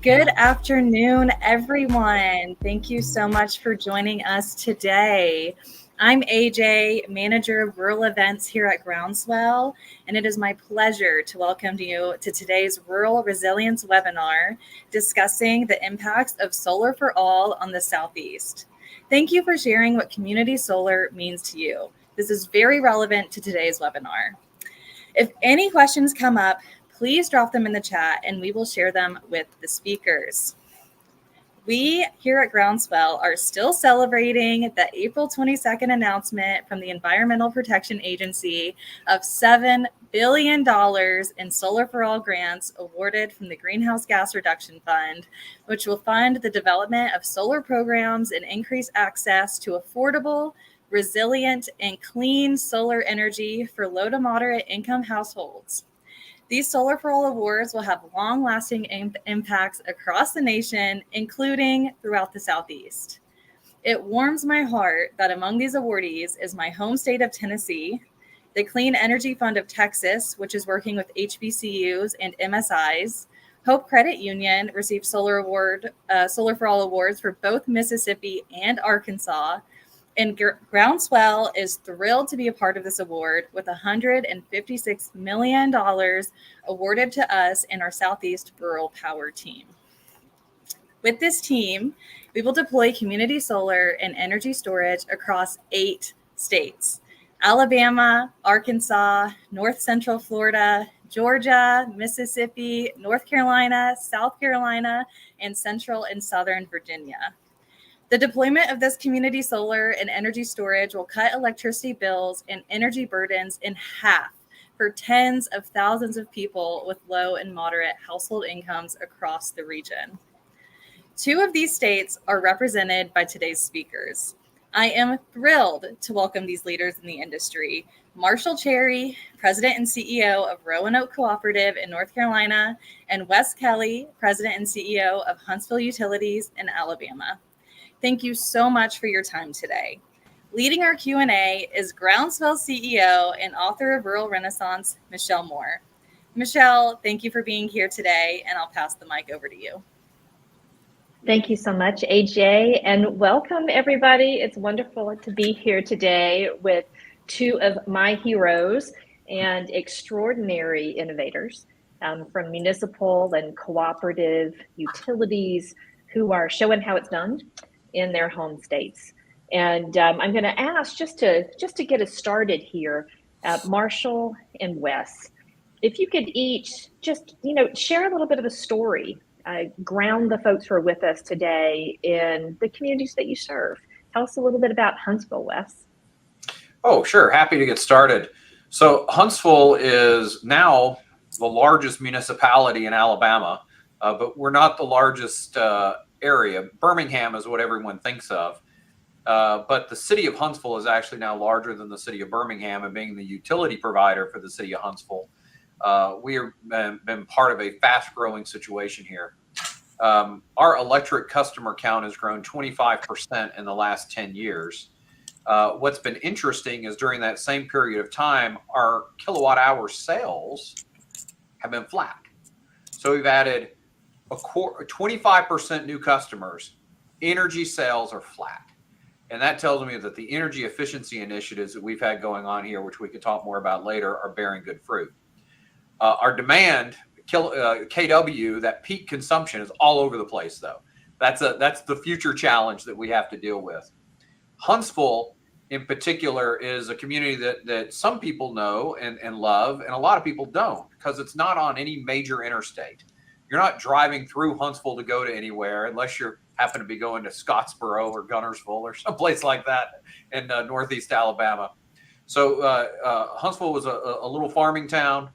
Good afternoon, everyone. Thank you so much for joining us today. I'm AJ, Manager of Rural Events here at Groundswell, and it is my pleasure to welcome you to today's Rural Resilience webinar discussing the impacts of solar for all on the Southeast. Thank you for sharing what community solar means to you. This is very relevant to today's webinar. If any questions come up, please drop them in the chat and we will share them with the speakers. We here at Groundswell are still celebrating the April 22nd announcement from the Environmental Protection Agency of $7 billion in Solar for All grants awarded from the Greenhouse Gas Reduction Fund, which will fund the development of solar programs and increase access to affordable, resilient, and clean solar energy for low to moderate income households. These Solar for All awards will have long-lasting impacts across the nation, including throughout the Southeast. It warms my heart that among these awardees is my home state of Tennessee, the Clean Energy Fund of Texas, which is working with HBCUs and MSIs. Hope Credit Union received Solar for All awards for both Mississippi and Arkansas. And Groundswell is thrilled to be a part of this award with $156 million awarded to us in our Southeast Rural Power team. With this team, we will deploy community solar and energy storage across 8 states: Alabama, Arkansas, North Central Florida, Georgia, Mississippi, North Carolina, South Carolina, and Central and Southern Virginia. The deployment of this community solar and energy storage will cut electricity bills and energy burdens in half for tens of thousands of people with low and moderate household incomes across the region. 2 of these states are represented by today's speakers. I am thrilled to welcome these leaders in the industry: Marshall Cherry, President and CEO of Roanoke Cooperative in North Carolina, and Wes Kelley, President and CEO of Huntsville Utilities in Alabama. Thank you so much for your time today. Leading our Q&A is Groundswell CEO and author of Rural Renaissance, Michelle Moore. Michelle, thank you for being here today, and I'll pass the mic over to you. Thank you so much, AJ, and welcome everybody. It's wonderful to be here today with 2 of my heroes and extraordinary innovators from municipal and cooperative utilities who are showing how it's done in their home states. And I'm going to ask, just to get us started here, Marshall and Wes, if you could each just share a little bit of a story, ground the folks who are with us today in the communities that you serve. Tell us a little bit about Huntsville, Wes. Oh, sure. Happy to get started. So Huntsville is now the largest municipality in Alabama, but we're not the largest area. Birmingham is what everyone thinks of. But the city of Huntsville is actually now larger than the city of Birmingham, and being the utility provider for the city of Huntsville, we have been part of a fast-growing situation here. Our electric customer count has grown 25% in the last 10 years. What's been interesting is during that same period of time, our kilowatt-hour sales have been flat. So we've added 25% new customers. Energy sales are flat. And that tells me that the energy efficiency initiatives that we've had going on here, which we could talk more about later, are bearing good fruit. Our demand, KW, that peak consumption is all over the place, though. That's the future challenge that we have to deal with. Huntsville, in particular, is a community that some people know and love, and a lot of people don't, because it's not on any major interstate. You're not driving through Huntsville to go to anywhere unless you happen to be going to Scottsboro or Gunnersville or someplace like that in northeast Alabama. So Huntsville was a little farming town.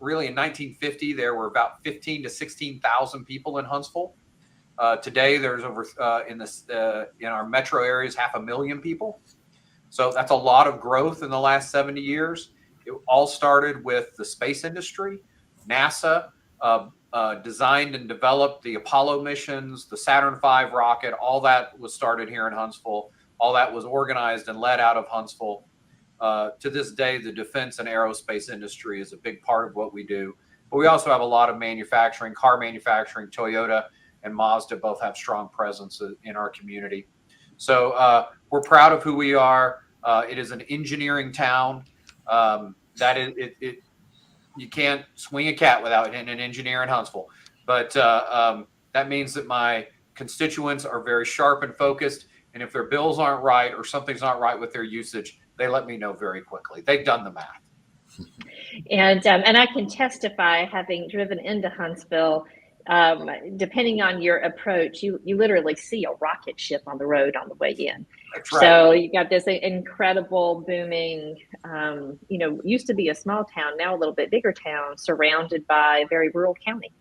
Really, in 1950, there were about 15 to 16,000 people in Huntsville. Today, there's over in our metro areas 500,000 people. So that's a lot of growth in the last 70 years. It all started with the space industry. NASA designed and developed the Apollo missions, the Saturn V rocket. All that was started here in Huntsville. All that was organized and led out of Huntsville. To this day, the defense and aerospace industry is a big part of what we do. But we also have a lot of manufacturing, car manufacturing. Toyota and Mazda both have strong presence in our community. So we're proud of who we are. It is an engineering town. That is it. You can't swing a cat without an engineer in Huntsville. But that means that my constituents are very sharp and focused. And if their bills aren't right or something's not right with their usage, they let me know very quickly. They've done the math. And I can testify, having driven into Huntsville, depending on your approach, you literally see a rocket ship on the road on the way in. That's right. So you got this incredible booming, used to be a small town, now a little bit bigger town, surrounded by a very rural county.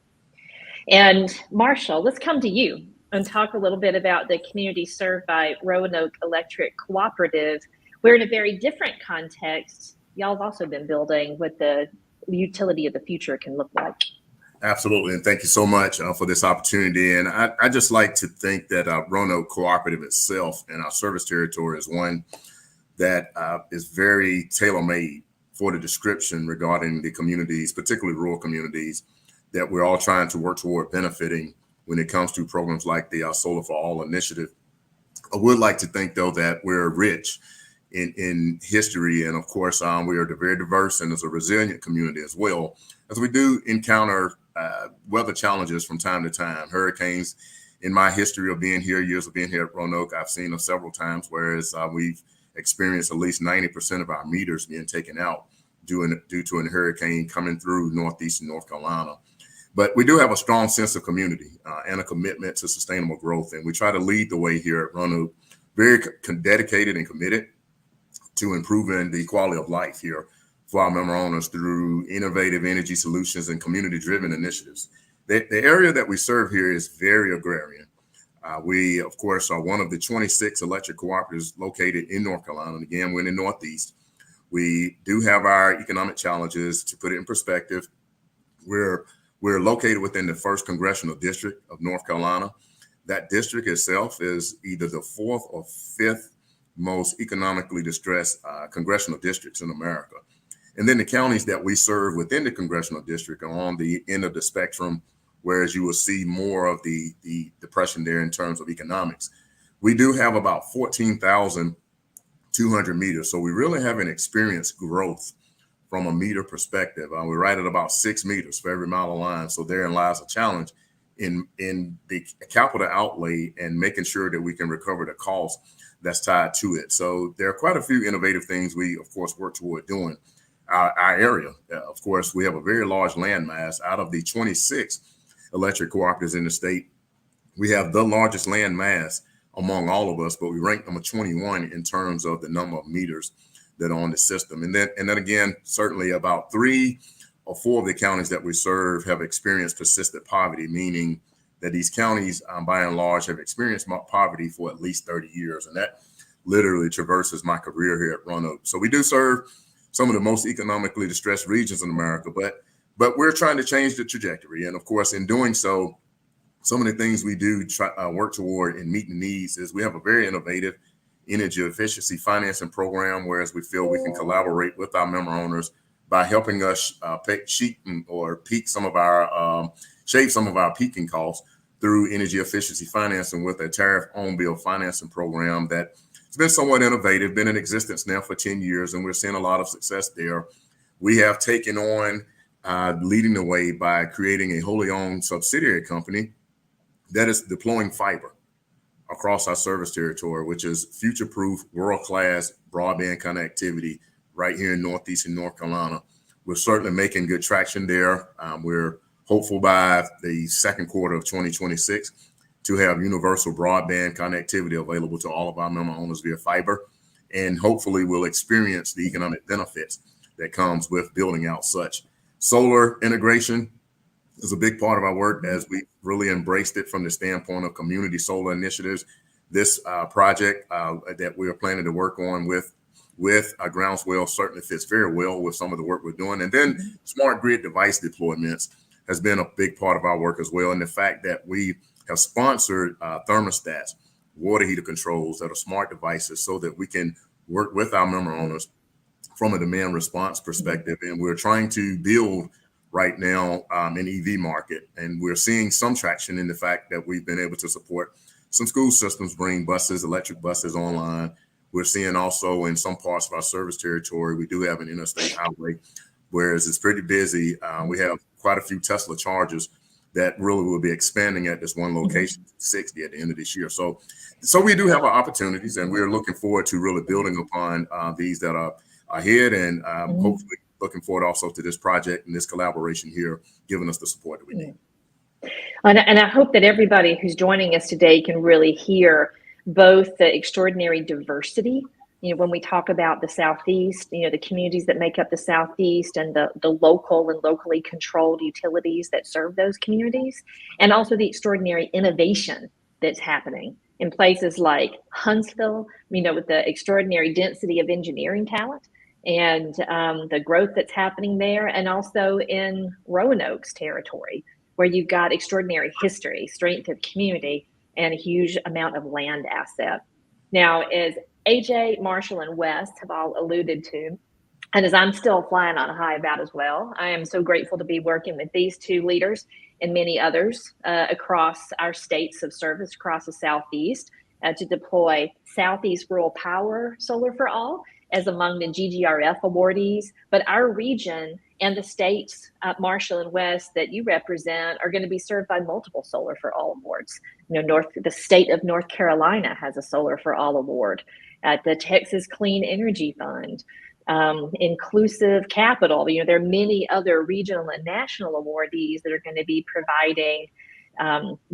And Marshall, let's come to you and talk a little bit about the community served by Roanoke Electric Cooperative. We're in a very different context. Y'all have also been building what the utility of the future can look like. Absolutely. And thank you so much for this opportunity. And I just like to think that Roanoke Cooperative itself and our service territory is one that is very tailor-made for the description regarding the communities, particularly rural communities, that we're all trying to work toward benefiting when it comes to programs like the Solar for All initiative. I would like to think, though, that we're rich in history. And of course, we are very diverse and as a resilient community as well, as we do encounter weather challenges from time to time. Hurricanes, in my history of being here, years of being here at Roanoke, I've seen them several times, whereas we've experienced at least 90% of our meters being taken out due to a hurricane coming through northeastern North Carolina. But we do have a strong sense of community and a commitment to sustainable growth. And we try to lead the way here at Roanoke, very dedicated and committed to improving the quality of life here for our member owners through innovative energy solutions and community-driven initiatives. The area that we serve here is very agrarian. We, of course, are one of the 26 electric cooperatives located in North Carolina. And again, we're in the Northeast. We do have our economic challenges. To put it in perspective, we're located within the 1st Congressional District of North Carolina. That district itself is either the 4th or 5th most economically distressed congressional districts in America. And then the counties that we serve within the congressional district are on the end of the spectrum, whereas you will see more of the depression there in terms of economics. We do have about 14,200 meters. So we really haven't experienced growth from a meter perspective. We're right at about 6 meters for every mile of line. So therein lies a challenge in the capital outlay and making sure that we can recover the cost that's tied to it. So there are quite a few innovative things we, of course, work toward doing. Our area, of course, we have a very large land mass. Out of the 26 electric cooperatives in the state, we have the largest land mass among all of us, but we rank number 21 in terms of the number of meters that are on the system. And then again, certainly about 3 or 4 of the counties that we serve have experienced persistent poverty, meaning that these counties, by and large, have experienced poverty for at least 30 years. And that literally traverses my career here at Roanoke. So we do serve some of the most economically distressed regions in America, but we're trying to change the trajectory. And of course, in doing so, some of the things we do work toward in meeting needs is we have a very innovative energy efficiency financing program, whereas we feel we can collaborate with our member owners by helping us shave some of our peaking costs through energy efficiency financing with a tariff on bill financing program that it's been somewhat innovative, been in existence now for 10 years, and we're seeing a lot of success there. We have taken on leading the way by creating a wholly owned subsidiary company that is deploying fiber across our service territory, which is future-proof, world-class broadband connectivity right here in Northeast and North Carolina. We're certainly making good traction there. We're hopeful by the second quarter of 2026 to have universal broadband connectivity available to all of our member owners via fiber. And hopefully we'll experience the economic benefits that comes with building out such. Solar integration is a big part of our work as we really embraced it from the standpoint of community solar initiatives. This project that we are planning to work on with Groundswell certainly fits very well with some of the work we're doing. And then smart grid device deployments has been a big part of our work as well. And the fact that we have sponsored thermostats, water heater controls that are smart devices so that we can work with our member owners from a demand response perspective. And we're trying to build right now an EV market. And we're seeing some traction in the fact that we've been able to support some school systems bring buses, electric buses online. We're seeing also in some parts of our service territory, we do have an interstate highway, whereas it's pretty busy. We have quite a few Tesla chargers that really will be expanding at this one location, 60 at the end of this year. So we do have our opportunities, and we're looking forward to really building upon these that are ahead, and hopefully looking forward also to this project and this collaboration here, giving us the support that we need. And I hope that everybody who's joining us today can really hear both the extraordinary diversity, when we talk about the Southeast, the communities that make up the Southeast and the local and locally controlled utilities that serve those communities, and also the extraordinary innovation that's happening in places like Huntsville, with the extraordinary density of engineering talent and the growth that's happening there, and also in Roanoke's territory, where you've got extraordinary history, strength of community, and a huge amount of land asset. Now, as AJ, Marshall, and Wes have all alluded to, and as I'm still flying on a high about as well, I am so grateful to be working with these two leaders and many others across our states of service across the Southeast to deploy Southeast Rural Power Solar for All as among the GGRF awardees. But our region and the states, Marshall and Wes, that you represent are going to be served by multiple Solar for All awards. The state of North Carolina has a Solar for All award. The Texas Clean Energy Fund, Inclusive Capital. There are many other regional and national awardees that are going to be providing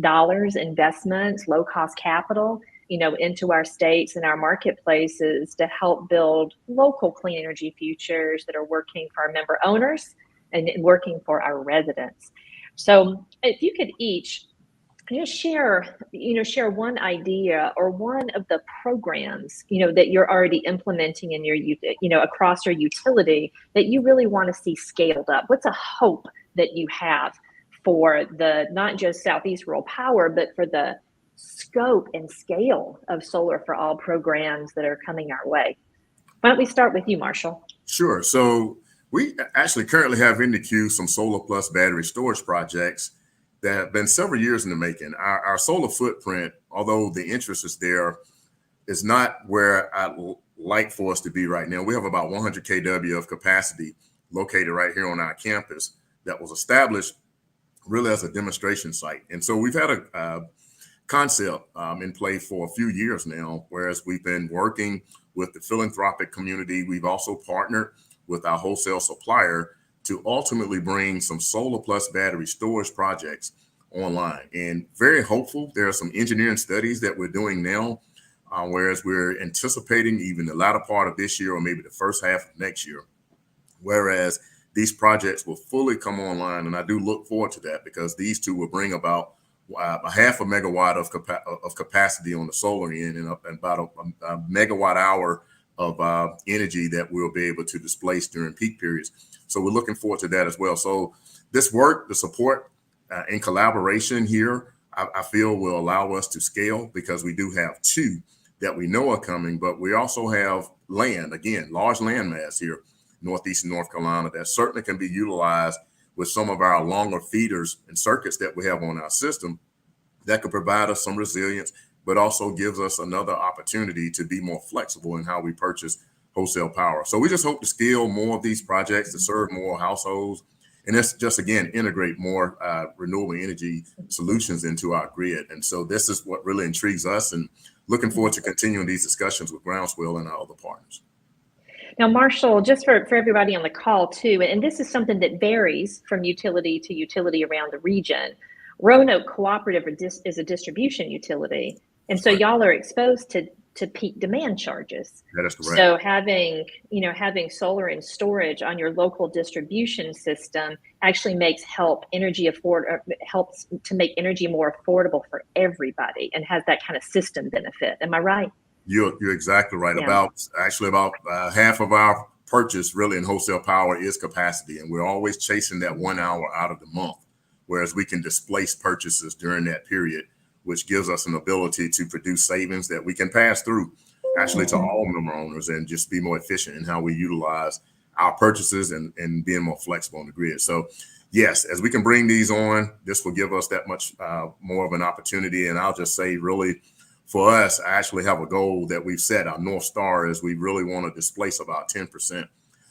dollars, investments, low-cost capital, into our states and our marketplaces to help build local clean energy futures that are working for our member owners and working for our residents. So if you could each share one idea or one of the programs, that you're already implementing in your, across your utility that you really want to see scaled up. What's a hope that you have for the, not just Southeast Rural Power, but for the scope and scale of Solar for All programs that are coming our way? Why don't we start with you, Marshall? Sure. So we actually currently have in the queue some solar plus battery storage projects that have been several years in the making. Our solar footprint, although the interest is there, is not where I'd like for us to be right now. We have about 100 kW of capacity located right here on our campus that was established really as a demonstration site. And so we've had a concept in play for a few years now, whereas we've been working with the philanthropic community. We've also partnered with our wholesale supplier to ultimately bring some solar plus battery storage projects online, and very hopeful. There are some engineering studies that we're doing now, whereas we're anticipating even the latter part of this year or maybe the first half of next year, whereas these projects will fully come online. And I do look forward to that because these two will bring about a half a megawatt of capacity on the solar end and about a megawatt hour of energy that we'll be able to displace during peak periods. So we're looking forward to that as well. So this work, the support and collaboration here, I feel will allow us to scale because we do have two that we know are coming, but we also have land, again, large land mass here, Northeast and North Carolina, that certainly can be utilized with some of our longer feeders and circuits that we have on our system that could provide us some resilience, but also gives us another opportunity to be more flexible in how we purchase wholesale power. So we just hope to scale more of these projects to serve more households. And that's just, again, integrate more renewable energy solutions into our grid. And so this is what really intrigues us, and looking forward to continuing these discussions with Groundswell and our other partners. Now, Marshall, just for everybody on the call too, and this is something that varies from utility to utility around the region. Roanoke Cooperative is a distribution utility. And so y'all are exposed to peak demand charges. That is correct. So having solar and storage on your local distribution system actually helps to make energy more affordable for everybody, and has that kind of system benefit. Am I right? You're exactly right. Yeah. About half of our purchase really in wholesale power is capacity, and we're always chasing that 1 hour out of the month, whereas we can displace purchases during that period, which gives us an ability to produce savings that we can pass through actually to all member owners, and just be more efficient in how we utilize our purchases and being more flexible on the grid. So yes, as we can bring these on, this will give us that much more of an opportunity. And I'll just say, really, for us, I actually have a goal that we've set. Our North Star is we really want to displace about 10%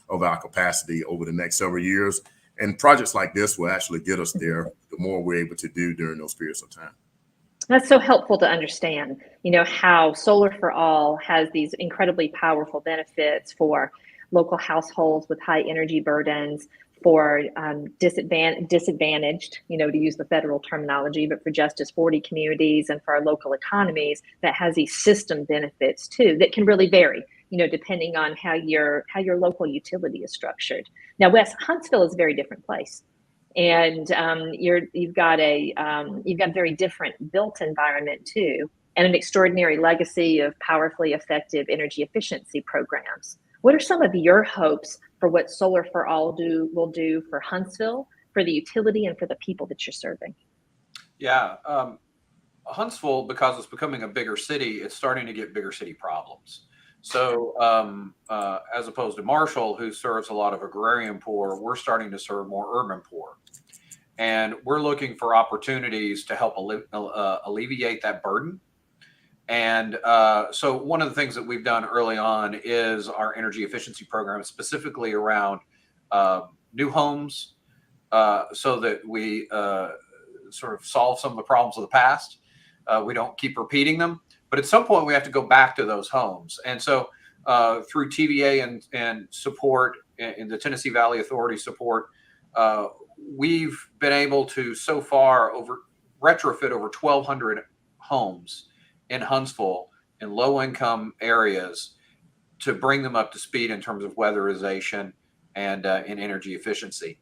of our capacity over the next several years. And projects like this will actually get us there, the more we're able to do during those periods of time. That's so helpful to understand, how Solar for All has these incredibly powerful benefits for local households with high energy burdens, for disadvantaged, to use the federal terminology, but for Justice 40 communities, and for our local economies, that has these system benefits too, that can really vary, depending on how your local utility is structured. Now, Wes, Huntsville is a very different place. And you've got a very different built environment too, and an extraordinary legacy of powerfully effective energy efficiency programs. What are some of your hopes for what Solar for All will do for Huntsville, for the utility, and for the people that you're serving? Yeah, Huntsville, because it's becoming a bigger city, it's starting to get bigger city problems. So as opposed to Marshall, who serves a lot of agrarian poor, we're starting to serve more urban poor. And we're looking for opportunities to help alleviate that burden. And so one of the things that we've done early on is our energy efficiency program, specifically around new homes, so that we sort of solve some of the problems of the past. We don't keep repeating them. But at some point, we have to go back to those homes. And so through TVA and support in the Tennessee Valley Authority support, we've been able to so far retrofit over 1,200 homes in Huntsville in low-income areas to bring them up to speed in terms of weatherization and in energy efficiency.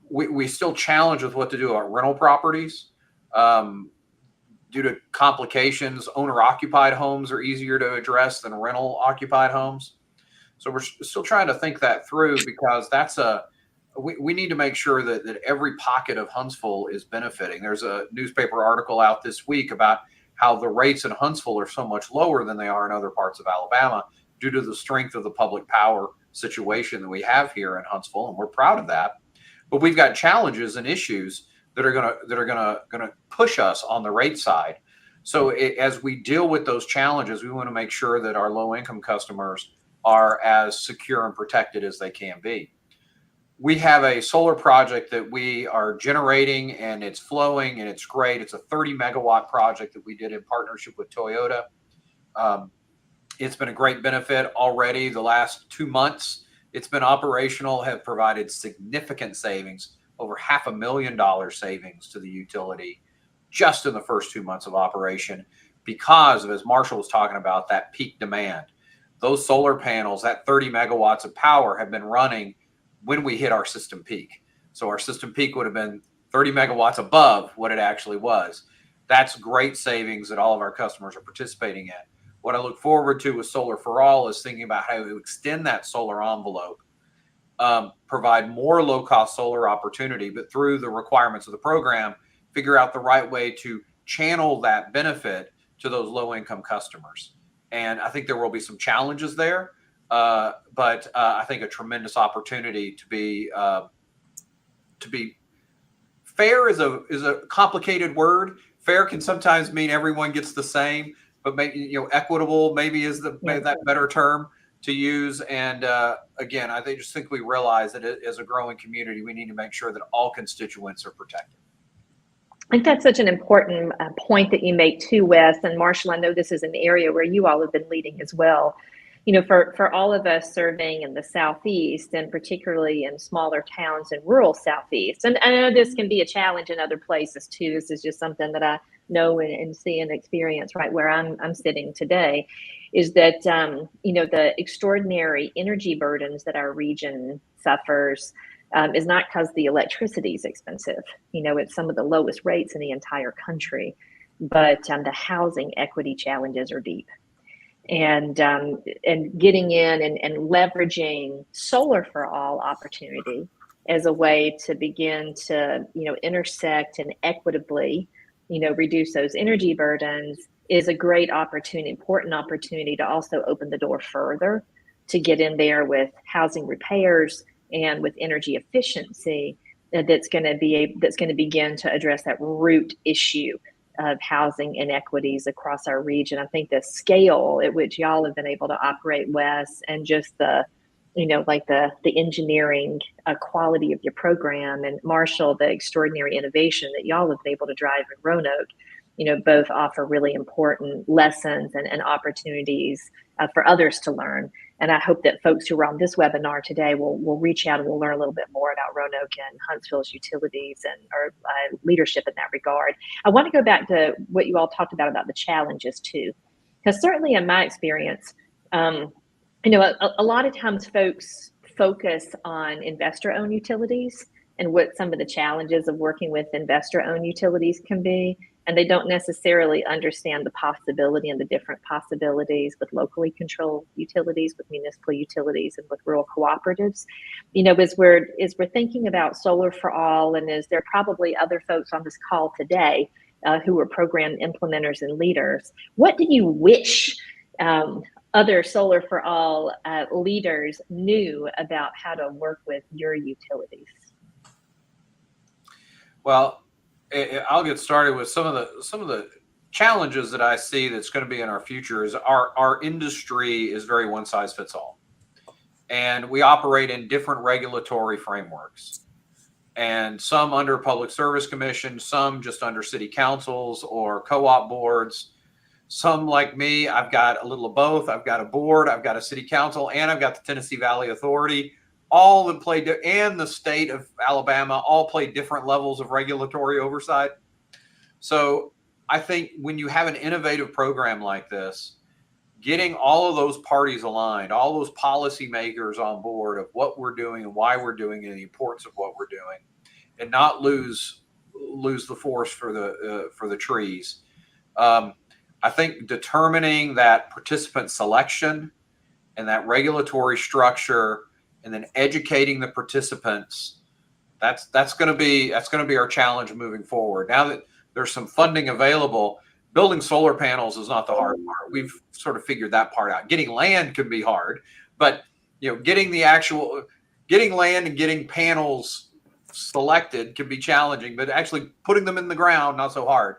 We still challenge with what to do about rental properties. Due to complications, owner-occupied homes are easier to address than rental-occupied homes. So we're still trying to think that through, because we need to make sure that every pocket of Huntsville is benefiting. There's a newspaper article out this week about how the rates in Huntsville are so much lower than they are in other parts of Alabama due to the strength of the public power situation that we have here in Huntsville, and we're proud of that. But we've got challenges and issues that are gonna push us on the rate side. So as we deal with those challenges, we want to make sure that our low-income customers are as secure and protected as they can be. We have a solar project that we are generating, and it's flowing, and it's great. It's a 30-megawatt project that we did in partnership with Toyota. It's been a great benefit already. The last 2 months it's been operational have provided significant savings, over $500,000 savings to the utility just in the first 2 months of operation, because of, as Marshall was talking about, that peak demand. Those solar panels, that 30 megawatts of power, have been running when we hit our system peak. So our system peak would have been 30 megawatts above what it actually was. That's great savings that all of our customers are participating in. What I look forward to with Solar for All is thinking about how to extend that solar envelope, provide more low-cost solar opportunity, but through the requirements of the program, figure out the right way to channel that benefit to those low-income customers. And I think there will be some challenges there, but I think a tremendous opportunity to be fair is a complicated word. fair can sometimes mean everyone gets the same, but maybe, equitable maybe is maybe that better term to use. And again, I just think we realize that as a growing community, we need to make sure that all constituents are protected. I think that's such an important point that you make too, Wes. And Marshall, I know this is an area where you all have been leading as well. For all of us serving in the Southeast, and particularly in smaller towns in rural Southeast, and I know this can be a challenge in other places too. This is just something that I know and see and experience right where I'm sitting today, is that, the extraordinary energy burdens that our region suffers is not because the electricity is expensive. It's some of the lowest rates in the entire country, but the housing equity challenges are deep. And getting in and leveraging solar for all opportunity as a way to begin to, intersect and equitably, reduce those energy burdens is a great opportunity, important opportunity to also open the door further to get in there with housing repairs and with energy efficiency that's going to begin to address that root issue of housing inequities across our region. I think the scale at which y'all have been able to operate, Wes, and just the engineering quality of your program, and Marshall, the extraordinary innovation that y'all have been able to drive in Roanoke, both offer really important lessons and opportunities for others to learn. And I hope that folks who are on this webinar today will reach out and will learn a little bit more about Roanoke and Huntsville's utilities and our leadership in that regard. I want to go back to what you all talked about the challenges too, because certainly in my experience, a lot of times folks focus on investor-owned utilities and what some of the challenges of working with investor-owned utilities can be. And they don't necessarily understand the possibility and the different possibilities with locally controlled utilities, with municipal utilities, and with rural cooperatives. As we're thinking about solar for all, and as there are probably other folks on this call today who are program implementers and leaders, what do you wish other solar for all leaders knew about how to work with your utilities? Well, I'll get started with some of the challenges that I see that's going to be in our future. Is our industry is very one size fits all, and we operate in different regulatory frameworks, and some under Public Service Commission, some just under city councils or co-op boards. Some like me, I've got a little of both. I've got a board, I've got a city council, and I've got the Tennessee Valley Authority. All that play, and the state of Alabama, all play different levels of regulatory oversight. So I think when you have an innovative program like this, getting all of those parties aligned, all those policymakers on board of what we're doing and why we're doing it and the importance of what we're doing, and not lose the forest for the trees. I think determining that participant selection and that regulatory structure, and then educating the participants, that's going to be our challenge moving forward. Now that there's some funding available, building solar panels is not the hard part. We've sort of figured that part out. Getting land can be hard, but getting land and getting panels selected can be challenging. But actually putting them in the ground, not so hard.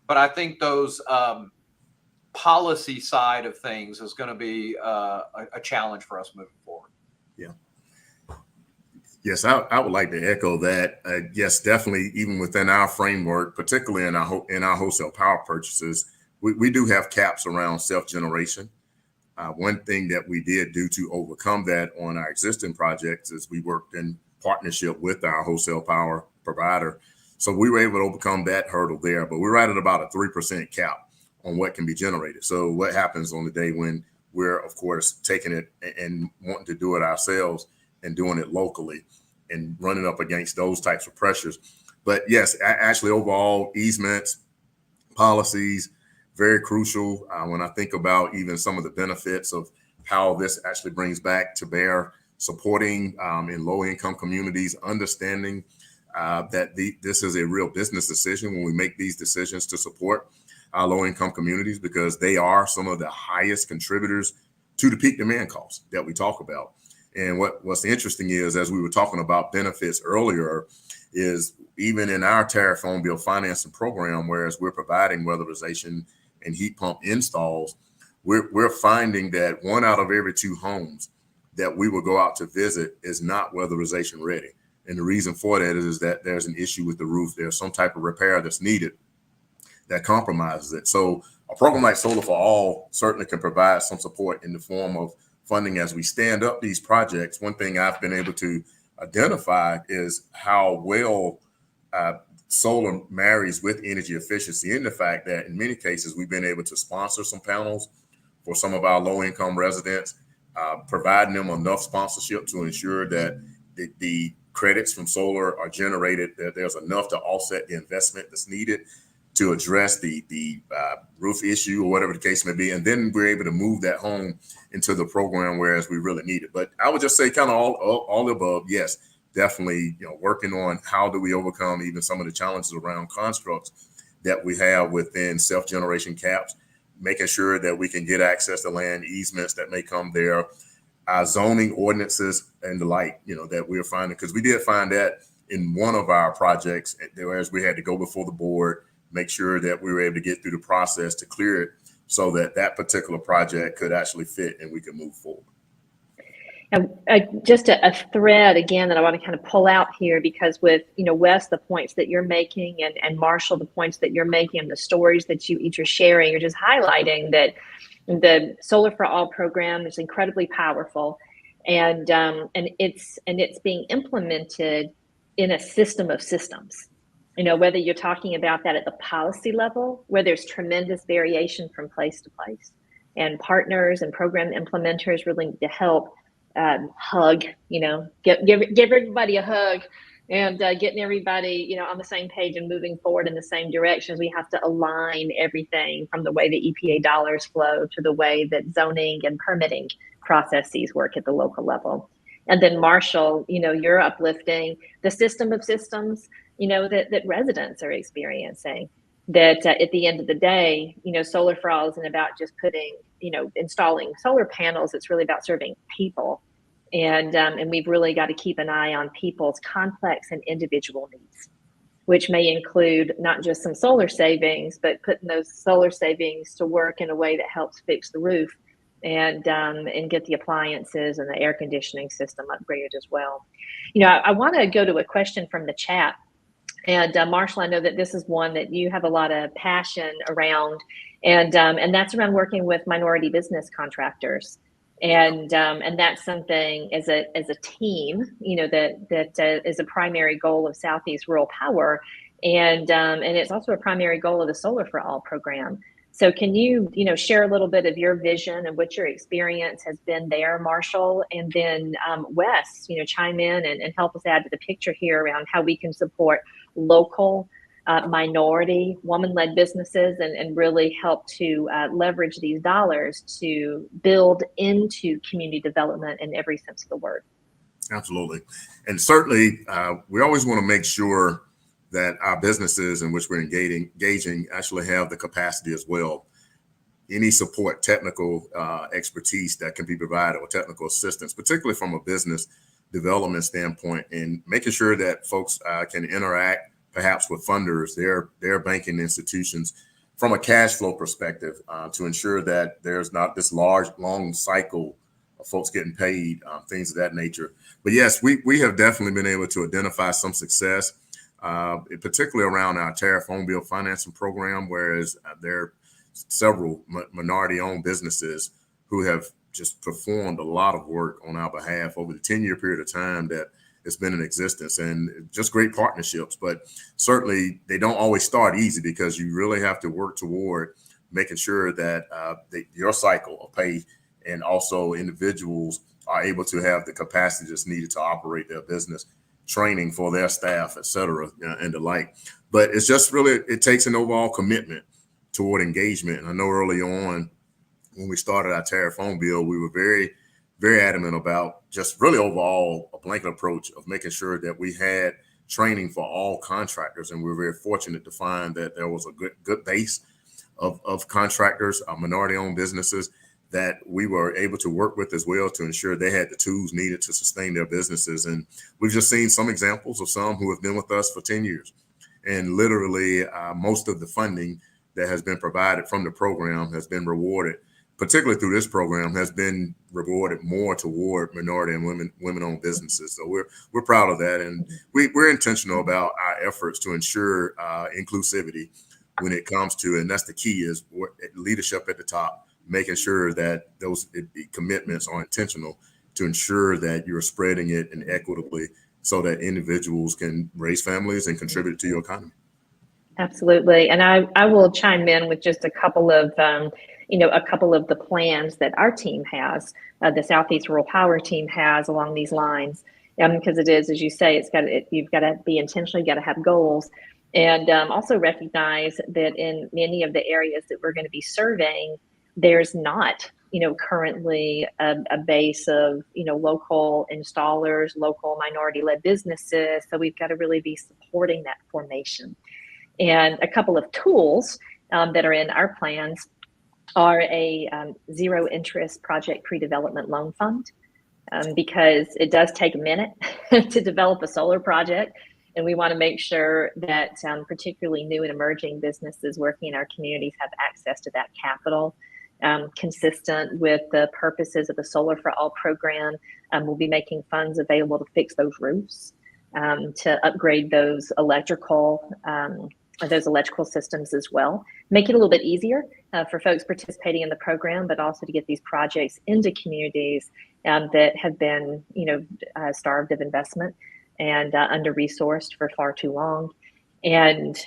But I think those policy side of things is going to be a challenge for us moving forward. Yeah. Yes, I would like to echo that. Yes, definitely. Even within our framework, particularly in our wholesale power purchases, we do have caps around self-generation. One thing that we did do to overcome that on our existing projects is we worked in partnership with our wholesale power provider. So we were able to overcome that hurdle there, but we're right at about a 3% cap on what can be generated. So what happens on the day when we're, of course, taking it and wanting to do it ourselves and doing it locally and running up against those types of pressures. But yes, actually overall easements, policies, very crucial when I think about even some of the benefits of how this actually brings back to bear supporting in low-income communities, understanding that this is a real business decision when we make these decisions to support our low-income communities, because they are some of the highest contributors to the peak demand costs that we talk about. And what's interesting is, as we were talking about benefits earlier, is even in our tariff phone bill financing program, whereas we're providing weatherization and heat pump installs, we're finding that 1 out of every 2 homes that we will go out to visit is not weatherization ready. And the reason for that is that there's an issue with the roof. There's some type of repair that's needed that compromises it. So a program like Solar for All certainly can provide some support in the form of funding as we stand up these projects. One thing I've been able to identify is how well solar marries with energy efficiency, in the fact that in many cases we've been able to sponsor some panels for some of our low-income residents, providing them enough sponsorship to ensure that the credits from solar are generated, that there's enough to offset the investment that's needed to address the roof issue or whatever the case may be. And then we're able to move that home into the program whereas we really need it. But I would just say kind of all the above. Yes, definitely, working on how do we overcome even some of the challenges around constructs that we have within self-generation caps, making sure that we can get access to land easements that may come there, zoning ordinances and the like, that we're finding, because we did find that in one of our projects, whereas we had to go before the board, make sure that we were able to get through the process to clear it so that that particular project could actually fit and we could move forward. And just a thread again that I want to kind of pull out here, because with, Wes, the points that you're making, and Marshall, the points that you're making, and the stories that you each are sharing, you're just highlighting that the Solar for All program is incredibly powerful, and it's being implemented in a system of systems. Whether you're talking about that at the policy level, where there's tremendous variation from place to place, and partners and program implementers really need to help hug, give everybody a hug, and getting everybody, on the same page and moving forward in the same directions. We have to align everything from the way the EPA dollars flow to the way that zoning and permitting processes work at the local level. And then Marshall, you're uplifting the system of systems, that residents are experiencing, that at the end of the day, Solar for All isn't about just installing solar panels. It's really about serving people. And we've really got to keep an eye on people's complex and individual needs, which may include not just some solar savings, but putting those solar savings to work in a way that helps fix the roof and get the appliances and the air conditioning system upgraded as well. I want to go to a question from the chat. And Marshall, I know that this is one that you have a lot of passion around, and that's around working with minority business contractors, and that's something as a team, that is a primary goal of Southeast Rural Power, and it's also a primary goal of the Solar for All program. So can you share a little bit of your vision and what your experience has been there, Marshall, and then Wes, chime in and help us add to the picture here around how we can support local minority woman-led businesses and really help to leverage these dollars to build into community development in every sense of the word. Absolutely. And certainly we always want to make sure that our businesses in which we're engaging actually have the capacity as well. Any support, technical expertise that can be provided, or technical assistance, particularly from a business development standpoint, and making sure that folks can interact perhaps with funders, their banking institutions, from a cash flow perspective, to ensure that there's not this long cycle of folks getting paid, things of that nature. But yes, we have definitely been able to identify some success, particularly around our tariff home bill financing program, whereas there are several minority-owned businesses who have just performed a lot of work on our behalf over the 10-year period of time that it's been in existence, and just great partnerships. But certainly they don't always start easy, because you really have to work toward making sure that your cycle of pay and also individuals are able to have the capacity that's needed to operate their business, training for their staff, et cetera, and the like. But it's just really, it takes an overall commitment toward engagement. And I know early on when we started our tariff home bill, we were very, very adamant about just really overall a blanket approach of making sure that we had training for all contractors. And we were very fortunate to find that there was a good base of contractors, minority-owned businesses that we were able to work with as well to ensure they had the tools needed to sustain their businesses. And we've just seen some examples of some who have been with us for 10 years. And literally most of the funding that has been provided from the program has been rewarded, particularly through this program, has been rewarded more toward minority and women-owned businesses. So we're proud of that. And we're intentional about our efforts to ensure inclusivity when it comes to, and that's the key, is leadership at the top, making sure that those commitments are intentional to ensure that you're spreading it and equitably so that individuals can raise families and contribute to your economy. Absolutely. And I will chime in with just a couple of, a couple of the plans that our team has, the Southeast Rural Power team has along these lines. Because it is, as you say, you've got to be intentional, you've got to have goals. And also recognize that in many of the areas that we're going to be surveying, there's not, currently a base of, local installers, local minority-led businesses. So we've got to really be supporting that formation. And a couple of tools that are in our plans are a zero interest project pre-development loan fund, because it does take a minute to develop a solar project. And we want to make sure that particularly new and emerging businesses working in our communities have access to that capital. Consistent with the purposes of the Solar for All program, we'll be making funds available to fix those roofs, to upgrade those electrical systems as well. Make it a little bit easier for folks participating in the program, but also to get these projects into communities that have been, starved of investment and under-resourced for far too long. And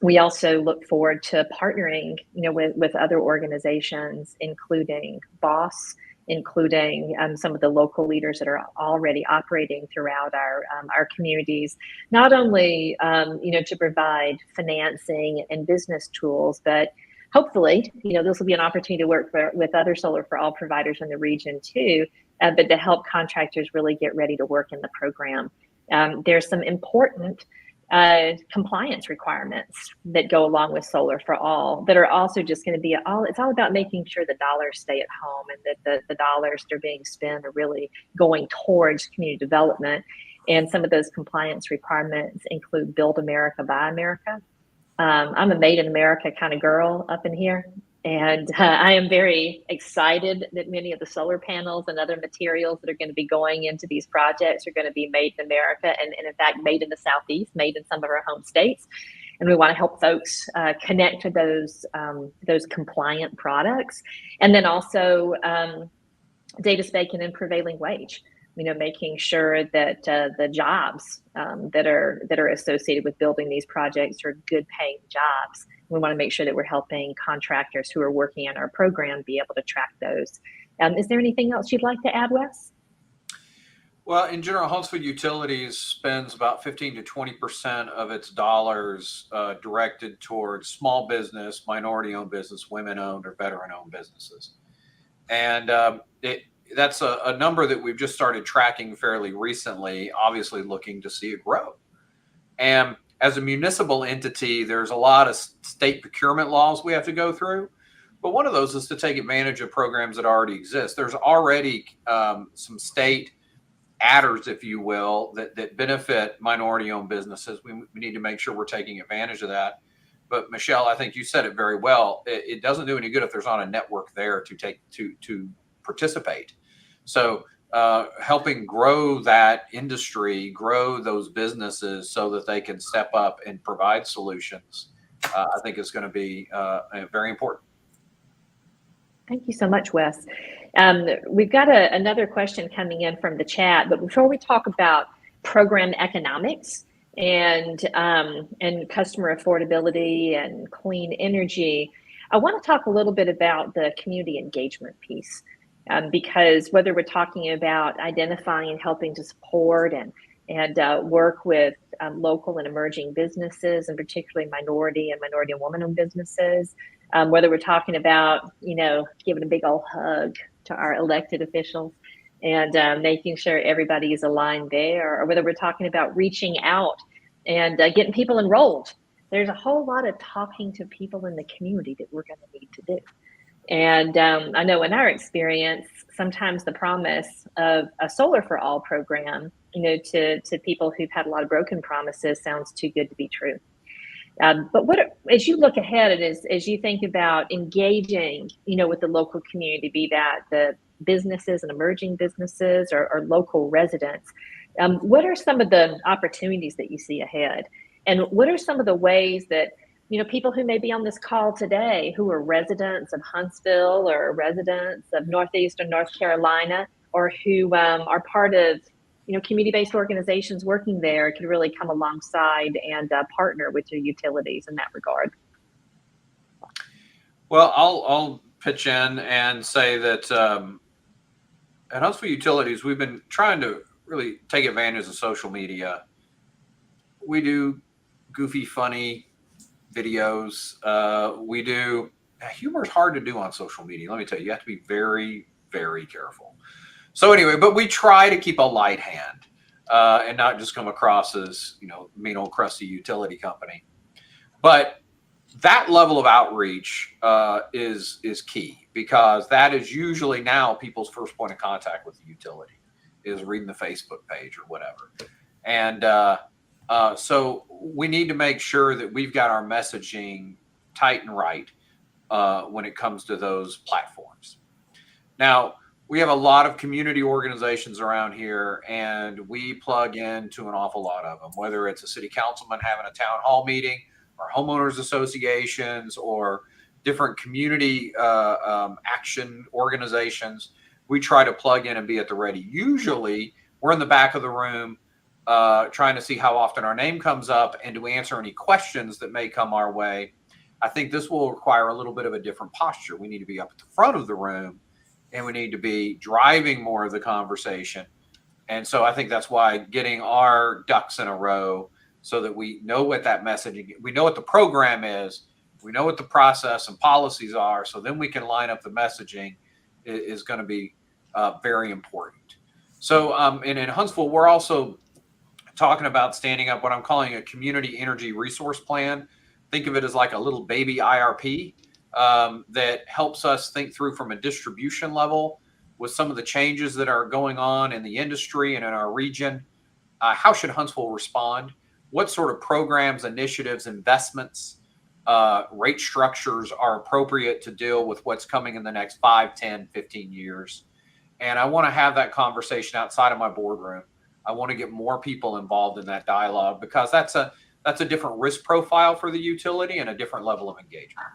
we also look forward to partnering, with other organizations, including BOSS, including some of the local leaders that are already operating throughout our communities, not only, to provide financing and business tools, but hopefully, this will be an opportunity to work with other Solar for All providers in the region too, but to help contractors really get ready to work in the program. There's some important compliance requirements that go along with Solar for All that are also just going to be it's all about making sure the dollars stay at home and that the dollars that are being spent are really going towards community development. And some of those compliance requirements include Build America, Buy America. I'm a Made in America kind of girl up in here. And I am very excited that many of the solar panels and other materials that are going to be going into these projects are going to be made in America and in fact, made in the Southeast, made in some of our home states. And we want to help folks connect to those compliant products. And then also Davis Bacon and prevailing wage, making sure that the jobs that are associated with building these projects are good paying jobs. We want to make sure that we're helping contractors who are working on our program be able to track those. Is there anything else you'd like to add, Wes? Well, in general, Huntsville Utilities spends about 15 to 20% of its dollars directed towards small business, minority-owned business, women-owned, or veteran-owned businesses. And that's a number that we've just started tracking fairly recently, obviously looking to see it grow. And as a municipal entity, there's a lot of state procurement laws we have to go through. But one of those is to take advantage of programs that already exist. There's already some state adders, if you will, that benefit minority-owned businesses. We need to make sure we're taking advantage of that. But Michelle, I think you said it very well. It doesn't do any good if there's not a network there to participate. So helping grow that industry, grow those businesses so that they can step up and provide solutions, I think is going to be very important. Thank you so much, Wes. We've got another question coming in from the chat, but before we talk about program economics and customer affordability and clean energy, I want to talk a little bit about the community engagement piece. Because whether we're talking about identifying and helping to support and work with local and emerging businesses, and particularly minority and woman-owned businesses, whether we're talking about, giving a big old hug to our elected officials and making sure everybody is aligned there, or whether we're talking about reaching out and getting people enrolled. There's a whole lot of talking to people in the community that we're going to need to do. And I know in our experience, sometimes the promise of a Solar for All program, to people who've had a lot of broken promises sounds too good to be true. But as you look ahead and as you think about engaging, with the local community, be that the businesses and emerging businesses or local residents, what are some of the opportunities that you see ahead? And what are some of the ways that, people who may be on this call today who are residents of Huntsville or residents of Northeast or North Carolina, or who are part of community-based organizations working there, can really come alongside and partner with your utilities in that regard? Well, I'll pitch in and say that at Huntsville Utilities, we've been trying to really take advantage of social media. We do goofy, funny videos. Humor is hard to do on social media. Let me tell you, you have to be very, very careful. So anyway, but we try to keep a light hand and not just come across as, mean old crusty utility company. But that level of outreach is key, because that is usually now people's first point of contact with the utility, is reading the Facebook page or whatever. And so we need to make sure that we've got our messaging tight and right when it comes to those platforms. Now, we have a lot of community organizations around here, and we plug into an awful lot of them, whether it's a city councilman having a town hall meeting, or homeowners associations, or different community action organizations. We try to plug in and be at the ready. Usually we're in the back of the room trying to see how often our name comes up and to answer any questions that may come our way. I think this will require a little bit of a different posture. We need to be up at the front of the room, and we need to be driving more of the conversation. And so I think that's why getting our ducks in a row, so that we know what that messaging, we know what the program is, we know what the process and policies are, so then we can line up the messaging, is going to be very important. So and in Huntsville, we're also talking about standing up what I'm calling a community energy resource plan. Think of it as like a little baby IRP that helps us think through from a distribution level with some of the changes that are going on in the industry and in our region. How should Huntsville respond? What sort of programs, initiatives, investments, rate structures are appropriate to deal with what's coming in the next 5, 10, 15 years? And I want to have that conversation outside of my boardroom. I want to get more people involved in that dialogue, because that's a different risk profile for the utility and a different level of engagement.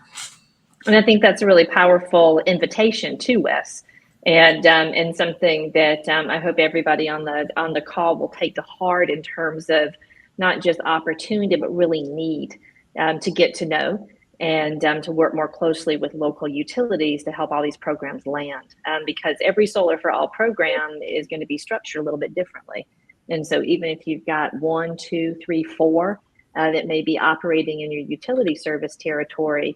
And I think that's a really powerful invitation to Wes, and something that I hope everybody on the call will take to heart in terms of not just opportunity, but really need to get to know and to work more closely with local utilities to help all these programs land. Because every Solar for All program is going to be structured a little bit differently. And so even if you've got 1, 2, 3, 4 that may be operating in your utility service territory,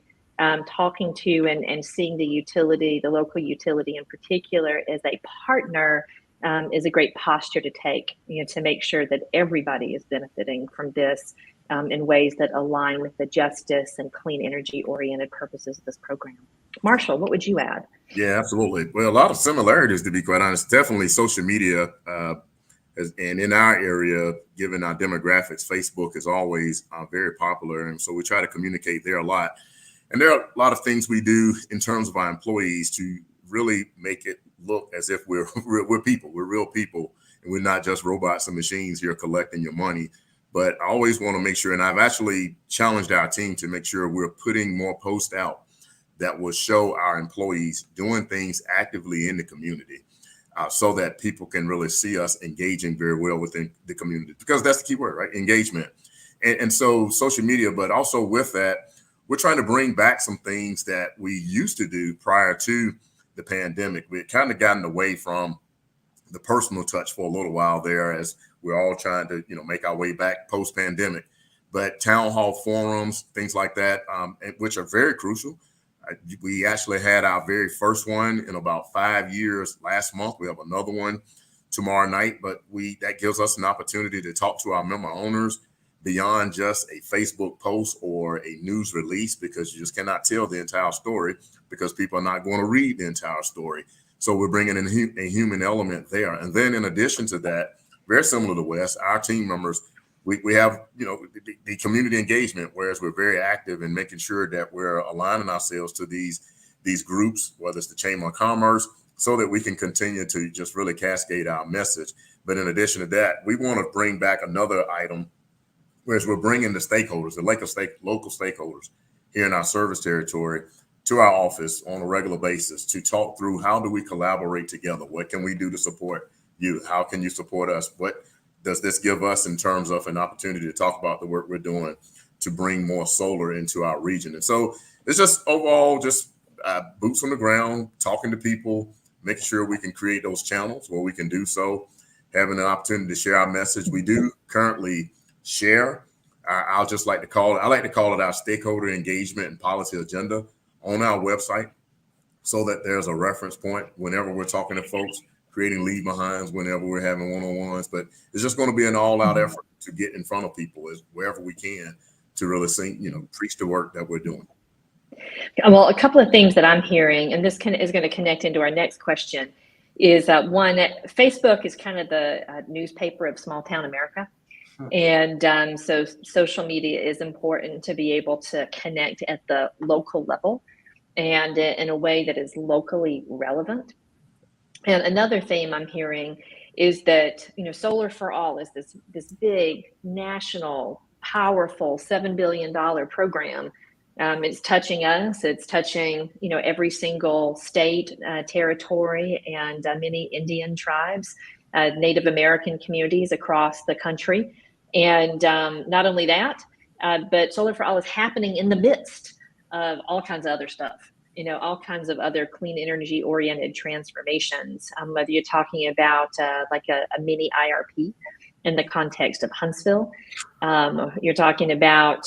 talking to and seeing the local utility in particular as a partner is a great posture to take, to make sure that everybody is benefiting from this in ways that align with the justice and clean energy oriented purposes of this program. Marshall, what would you add? Yeah, absolutely. Well, a lot of similarities, to be quite honest. Definitely social media. And in our area, given our demographics, Facebook is always very popular. And so we try to communicate there a lot. And there are a lot of things we do in terms of our employees to really make it look as if we're people, we're real people, and we're not just robots and machines here collecting your money. But I always want to make sure, and I've actually challenged our team to make sure we're putting more posts out that will show our employees doing things actively in the community, so that people can really see us engaging very well within the community, because that's the key word, right? Engagement. And so social media, but also with that, we're trying to bring back some things that we used to do prior to the pandemic. We had kind of gotten away from the personal touch for a little while there, as we're all trying to, make our way back post-pandemic. But town hall forums, things like that, which are very crucial. We actually had our very first one in about 5 years last month. We have another one tomorrow night, but that gives us an opportunity to talk to our member owners, beyond just a Facebook post or a news release, because you just cannot tell the entire story because people are not going to read the entire story. So we're bringing in a human element there. And then in addition to that, very similar to Wes, our team members, we have, the community engagement, whereas we're very active in making sure that we're aligning ourselves to these groups, whether it's the Chamber of Commerce, so that we can continue to just really cascade our message. But in addition to that, we want to bring back another item, whereas we're bringing the stakeholders, the local stakeholders here in our service territory to our office on a regular basis to talk through how do we collaborate together? What can we do to support you? How can you support us? What does this give us in terms of an opportunity to talk about the work we're doing to bring more solar into our region? And so it's just overall just boots on the ground, talking to people, making sure we can create those channels where we can do so, having an opportunity to share our message. We do currently share. I like to call it our stakeholder engagement and policy agenda on our website, so that there's a reference point whenever we're talking to folks, creating leave behinds whenever we're having one-on-ones. But it's just going to be an all-out effort to get in front of people wherever we can to really preach the work that we're doing. Well, a couple of things that I'm hearing, and this is going to connect into our next question, is one, Facebook is kind of the newspaper of small town America. And so social media is important to be able to connect at the local level and in a way that is locally relevant. And another theme I'm hearing is that, Solar for All is this big national, powerful $7 billion program. It's touching us. It's touching, every single state, territory, and many Indian tribes, Native American communities across the country. And not only that, but Solar for All is happening in the midst of all kinds of other stuff, all kinds of other clean energy oriented transformations, whether you're talking about like a mini IRP in the context of Huntsville. You're talking about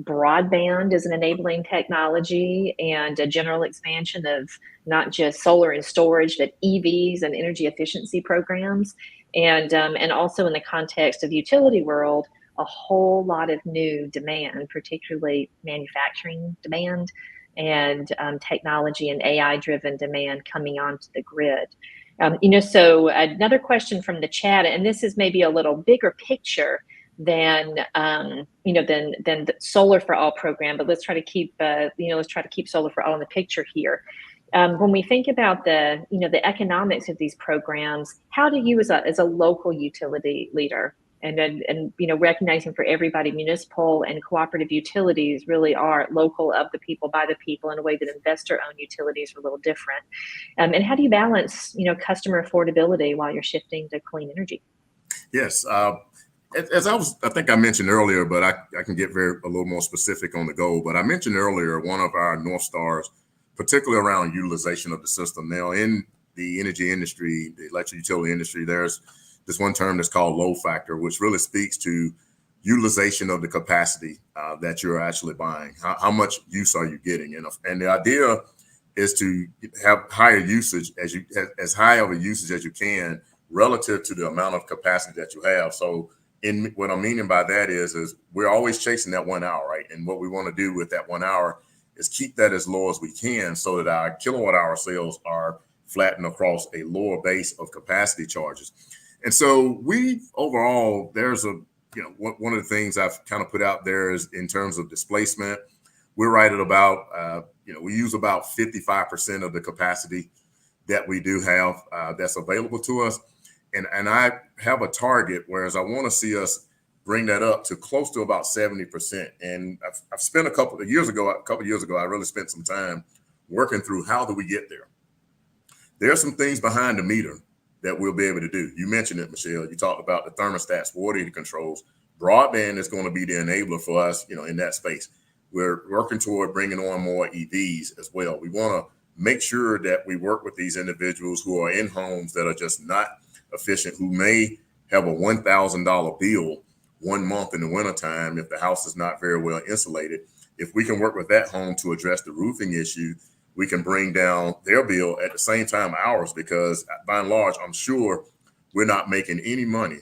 broadband as an enabling technology and a general expansion of not just solar and storage, but EVs and energy efficiency programs. And also in the context of utility world, a whole lot of new demand, particularly manufacturing demand and technology and AI-driven demand coming onto the grid. So another question from the chat, and this is maybe a little bigger picture than the Solar for All program, but let's try to keep Solar for All in the picture here. When we think about the economics of these programs, how do you as a local utility leader and recognizing for everybody, municipal and cooperative utilities really are local, of the people, by the people, in a way that investor-owned utilities are a little different. And how do you balance customer affordability while you're shifting to clean energy? Yes. I think I mentioned earlier, but I can get a little more specific on the goal. But I mentioned earlier, one of our North Stars, particularly around utilization of the system. Now, in the energy industry, the electric utility industry, there's this one term that's called load factor, which really speaks to utilization of the capacity that you're actually buying. How much use are you getting? And the idea is to have higher usage, as high of a usage as you can relative to the amount of capacity that you have. So what I'm meaning by that is we're always chasing that 1 hour, right? And what we want to do with that 1 hour is keep that as low as we can so that our kilowatt hour sales are flattened across a lower base of capacity charges. And so overall, there's one of the things I've kind of put out there is in terms of displacement, we're right at about, we use about 55% of the capacity that we do have that's available to us. And I have a target, whereas I want to see us bring that up to close to about 70%. And I've spent a couple of years ago, I really spent some time working through how do we get there. There are some things behind the meter that we'll be able to do. You mentioned it, Michelle. You talked about the thermostats, water heater controls. Broadband is going to be the enabler for us, in that space. We're working toward bringing on more EVs as well. We want to make sure that we work with these individuals who are in homes that are just not efficient, who may have a $1,000 bill 1 month in the wintertime if the house is not very well insulated. If we can work with that home to address the roofing issue, we can bring down their bill at the same time ours, because by and large, I'm sure we're not making any money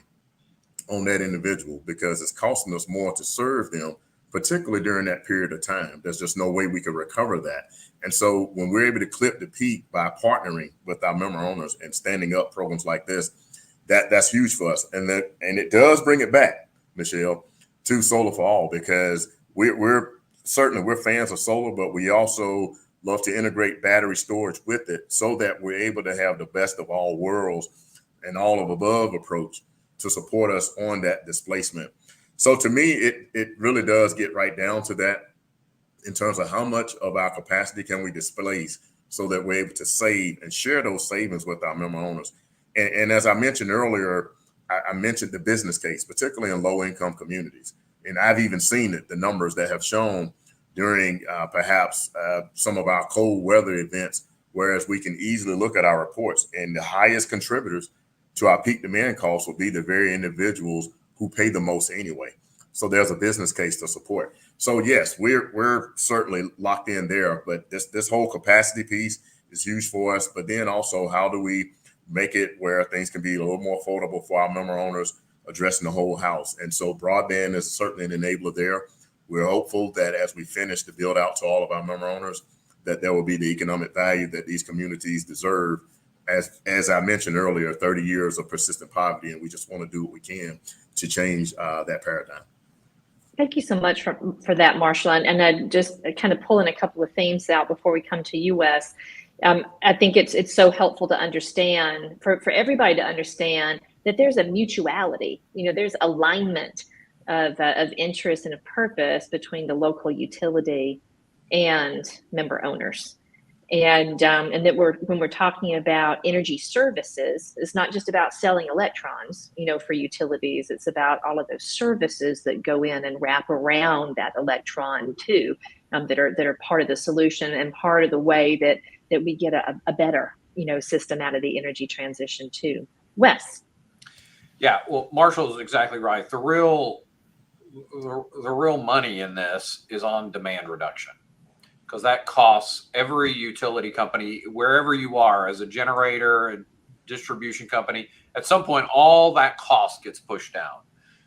on that individual because it's costing us more to serve them, particularly during that period of time. There's just no way we can recover that. And so when we're able to clip the peak by partnering with our member owners and standing up programs like this, that's huge for us. And it does bring it back, Michelle, to Solar for All, because we're fans of solar, but we also love to integrate battery storage with it so that we're able to have the best of all worlds and all of above approach to support us on that displacement. So to me, it really does get right down to that in terms of how much of our capacity can we displace so that we're able to save and share those savings with our member owners. And as I mentioned earlier, I mentioned the business case, particularly in low income communities. And I've even seen it, the numbers that have shown during perhaps some of our cold weather events, whereas we can easily look at our reports and the highest contributors to our peak demand costs will be the very individuals who pay the most anyway. So there's a business case to support. So yes, we're certainly locked in there, but this whole capacity piece is huge for us. But then also, how do we make it where things can be a little more affordable for our member owners, addressing the whole house? And so broadband is certainly an enabler there. We're hopeful that as we finish the build out to all of our member owners, that there will be the economic value that these communities deserve. As I mentioned earlier, 30 years of persistent poverty, and we just want to do what we can to change that paradigm. Thank you so much for that, Marshall. And I just kind of pulling a couple of themes out before we come to you, Wes. I think it's so helpful to understand, for everybody to understand that there's a mutuality, there's alignment of interest and of purpose between the local utility and member owners. And that when we're talking about energy services, it's not just about selling electrons, for utilities. It's about all of those services that go in and wrap around that electron too, that are part of the solution and part of the way that we get a better, system out of the energy transition too. Wes. Yeah, well, Marshall is exactly right. The real money in this is on demand reduction, because that costs every utility company, wherever you are, as a generator, a distribution company, at some point, all that cost gets pushed down.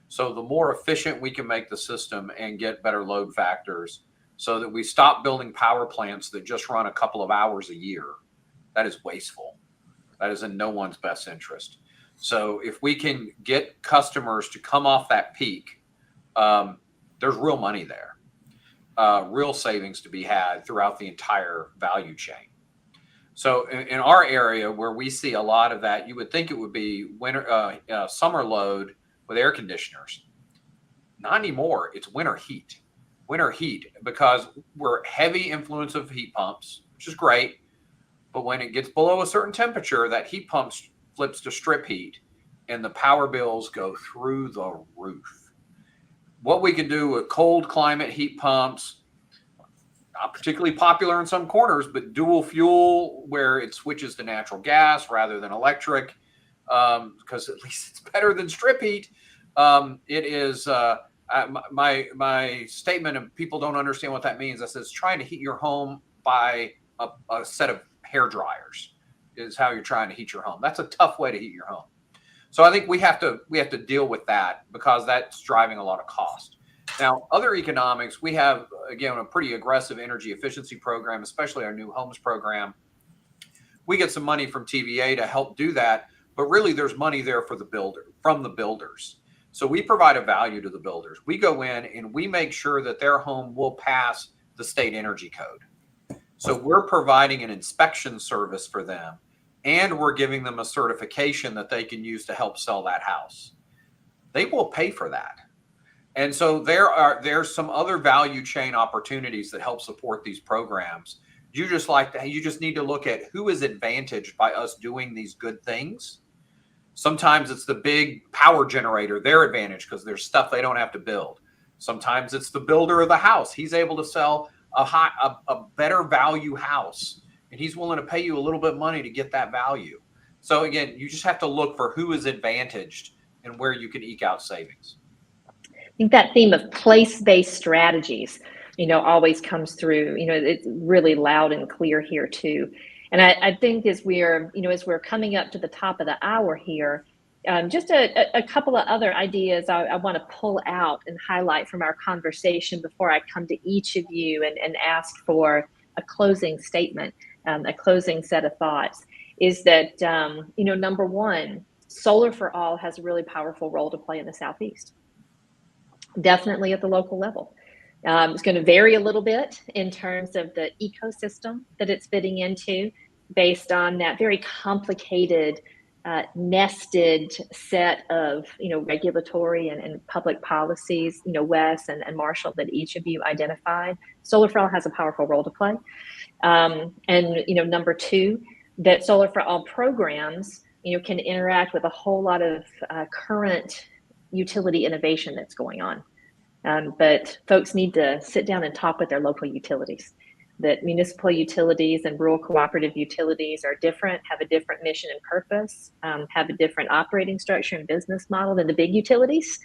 So the more efficient we can make the system and get better load factors so that we stop building power plants that just run a couple of hours a year, that is wasteful. That is in no one's best interest. So if we can get customers to come off that peak, there's real money there. Real savings to be had throughout the entire value chain. So in our area where we see a lot of that, you would think it would be summer load with air conditioners. Not anymore. It's winter heat, because we're heavy influence of heat pumps, which is great. But when it gets below a certain temperature, that heat pump flips to strip heat and the power bills go through the roof. What we can do with cold climate heat pumps, not particularly popular in some corners, but dual fuel where it switches to natural gas rather than electric, because at least it's better than strip heat. It is my statement, and people don't understand what that means. I said it's trying to heat your home by a set of hair dryers is how you're trying to heat your home. That's a tough way to heat your home. So I think we have to deal with that because that's driving a lot of cost. Now, other economics, we have, again, a pretty aggressive energy efficiency program, especially our new homes program. We get some money from TVA to help do that, but really there's money there from the builders. So we provide a value to the builders. We go in and we make sure that their home will pass the state energy code. So we're providing an inspection service for them, and we're giving them a certification that they can use to help sell that house. They will pay for that. And so there's some other value chain opportunities that help support these programs. You just need to look at who is advantaged by us doing these good things. Sometimes it's the big power generator, their advantage, because there's stuff they don't have to build. Sometimes it's the builder of the house. He's able to sell a better value house, and he's willing to pay you a little bit of money to get that value. So again, you just have to look for who is advantaged and where you can eke out savings. I think that theme of place-based strategies, always comes through. It's really loud and clear here too. And I think as we're coming up to the top of the hour here, Just a couple of other ideas I want to pull out and highlight from our conversation before I come to each of you and ask for a closing statement, a closing set of thoughts, is that, number one, Solar for All has a really powerful role to play in the Southeast, definitely at the local level. It's going to vary a little bit in terms of the ecosystem that it's fitting into based on that very complicated nested set of regulatory and public policies, Wes and Marshall, that each of you identified. Solar for All has a powerful role to play. And number two, that Solar for All programs can interact with a whole lot of current utility innovation that's going on. But folks need to sit down and talk with their local utilities. That municipal utilities and rural cooperative utilities are different, have a different mission and purpose, have a different operating structure and business model than the big utilities,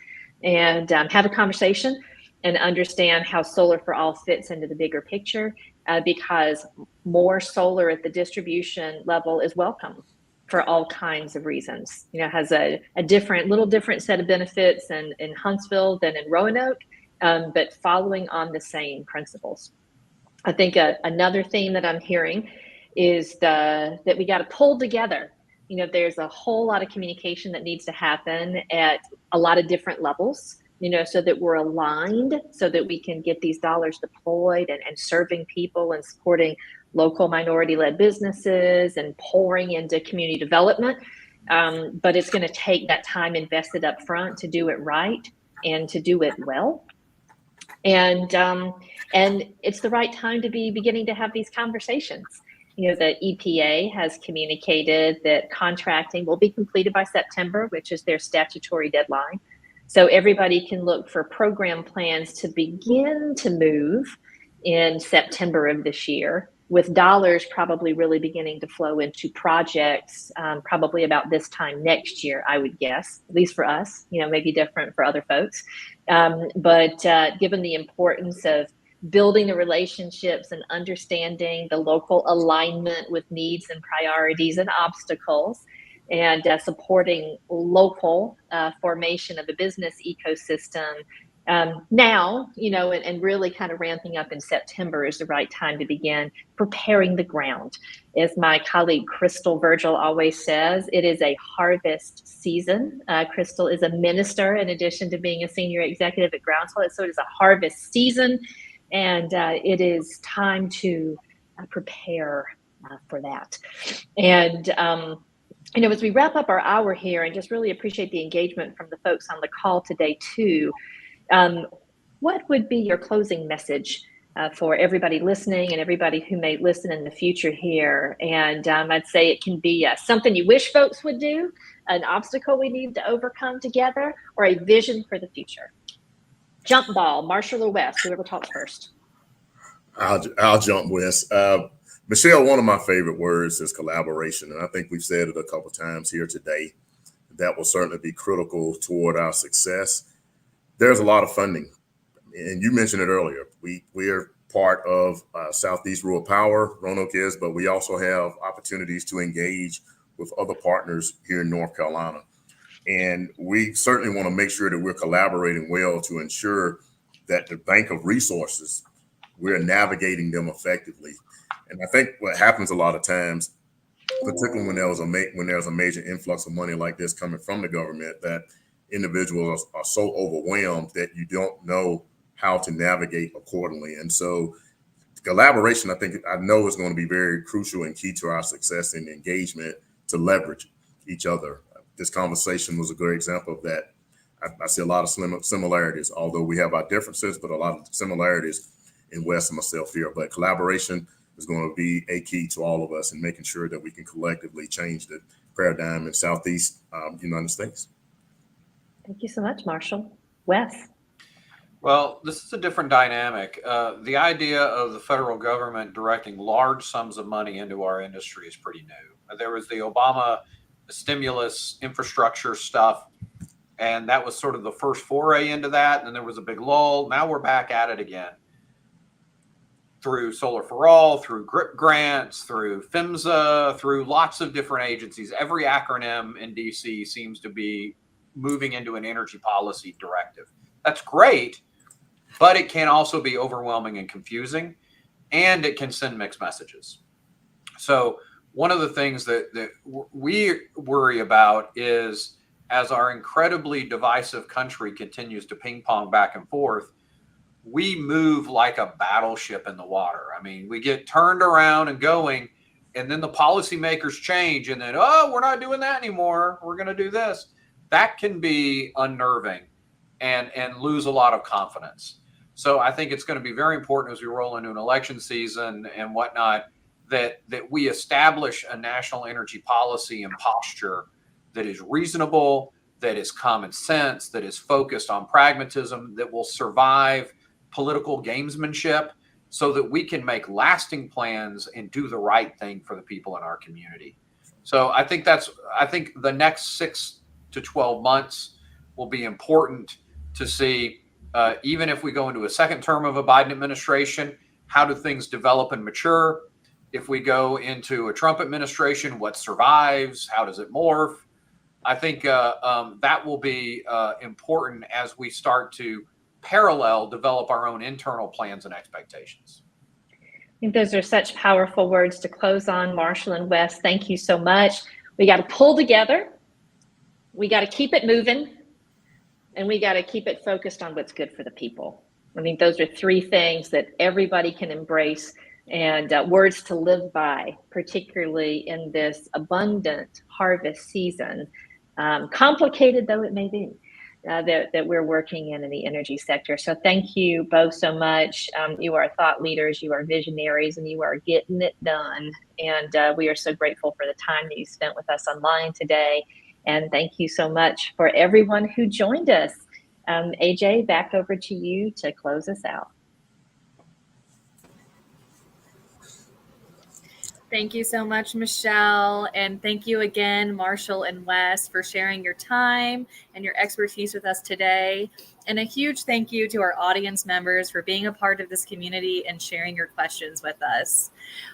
and have a conversation and understand how Solar for All fits into the bigger picture, because more solar at the distribution level is welcome for all kinds of reasons. Has a little different set of benefits in Huntsville than in Roanoke, but following on the same principles. I think another theme that I'm hearing is that we got to pull together. There's a whole lot of communication that needs to happen at a lot of different levels, so that we're aligned, so that we can get these dollars deployed and serving people and supporting local minority-led businesses and pouring into community development. But it's going to take that time invested up front to do it right and to do it well. And it's the right time to be beginning to have these conversations. The EPA has communicated that contracting will be completed by September, which is their statutory deadline. So everybody can look for program plans to begin to move in September of this year, with dollars probably really beginning to flow into projects probably about this time next year, I would guess, at least for us, maybe different for other folks. But given the importance of building the relationships and understanding the local alignment with needs and priorities and obstacles, and supporting local formation of the business ecosystem now, and really kind of ramping up in September is the right time to begin preparing the ground. As my colleague Crystal Virgil always says, it is a harvest season. Crystal is a minister in addition to being a senior executive at Groundswell, so it is a harvest season, and it is time to prepare for that. And as we wrap up our hour here, and just really appreciate the engagement from the folks on the call today too, what would be your closing message for everybody listening and everybody who may listen in the future here? And I'd say it can be something you wish folks would do, an obstacle we need to overcome together, or a vision for the future. Jump ball, Marshall or Wes, whoever talks first. I'll jump, Wes. Michelle, one of my favorite words is collaboration. And I think we've said it a couple of times here today. That will certainly be critical toward our success. There's a lot of funding. And you mentioned it earlier. We are part of Southeast Rural Power, Roanoke is, but we also have opportunities to engage with other partners here in North Carolina. And we certainly want to make sure that we're collaborating well to ensure that the bank of resources, we're navigating them effectively. And I think what happens a lot of times, particularly when there's a major influx of money like this coming from the government, that individuals are so overwhelmed that you don't know how to navigate accordingly. And so collaboration, I know is going to be very crucial and key to our success and engagement to leverage each other. This conversation was a great example of that. I see a lot of similarities, although we have our differences, but a lot of similarities in Wes and myself here. But collaboration is going to be a key to all of us in making sure that we can collectively change the paradigm in Southeast United States. Thank you so much, Marshall. Wes? Well, this is a different dynamic. The idea of the federal government directing large sums of money into our industry is pretty new. There was the Obama stimulus infrastructure stuff, and that was sort of the first foray into that. And then there was a big lull. Now we're back at it again. through Solar for All, through GRIP grants, through PHMSA, through lots of different agencies. Every acronym in DC seems to be moving into an energy policy directive. That's great, but it can also be overwhelming and confusing, and it can send mixed messages. So one of the things that we worry about is, as our incredibly divisive country continues to ping pong back and forth, we move like a battleship in the water. I mean, we get turned around and going, and then the policymakers change, and then, oh, we're not doing that anymore. We're going to do this. That can be unnerving and lose a lot of confidence. So I think it's going to be very important as we roll into an election season and whatnot, that we establish a national energy policy and posture that is reasonable, that is common sense, that is focused on pragmatism, that will survive political gamesmanship, so that we can make lasting plans and do the right thing for the people in our community. So I think the next 6 to 12 months will be important to see, even if we go into a second term of a Biden administration, how do things develop and mature? If we go into a Trump administration, what survives? How does it morph? I think that will be important as we start to parallel develop our own internal plans and expectations. I think those are such powerful words to close on, Marshall and Wes. Thank you so much. We got to pull together. We got to keep it moving, and we got to keep it focused on what's good for the people. I mean, those are three things that everybody can embrace, and words to live by, particularly in this abundant harvest season, complicated though it may be, that we're working in the energy sector. So thank you both so much. You are thought leaders, you are visionaries, and you are getting it done. And we are so grateful for the time that you spent with us online today. And thank you so much for everyone who joined us. AJ, back over to you to close us out. Thank you so much, Michelle. And thank you again, Marshall and Wes, for sharing your time and your expertise with us today. And a huge thank you to our audience members for being a part of this community and sharing your questions with us.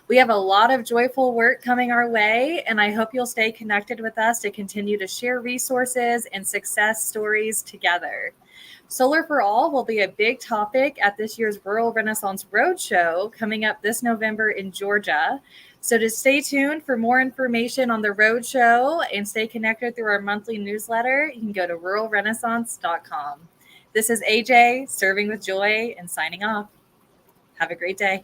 We have a lot of joyful work coming our way, and I hope you'll stay connected with us to continue to share resources and success stories together. Solar for All will be a big topic at this year's Rural Renaissance Roadshow coming up this November in Georgia. So to stay tuned for more information on the roadshow and stay connected through our monthly newsletter, you can go to ruralrenaissance.com. This is AJ, serving with joy and signing off. Have a great day.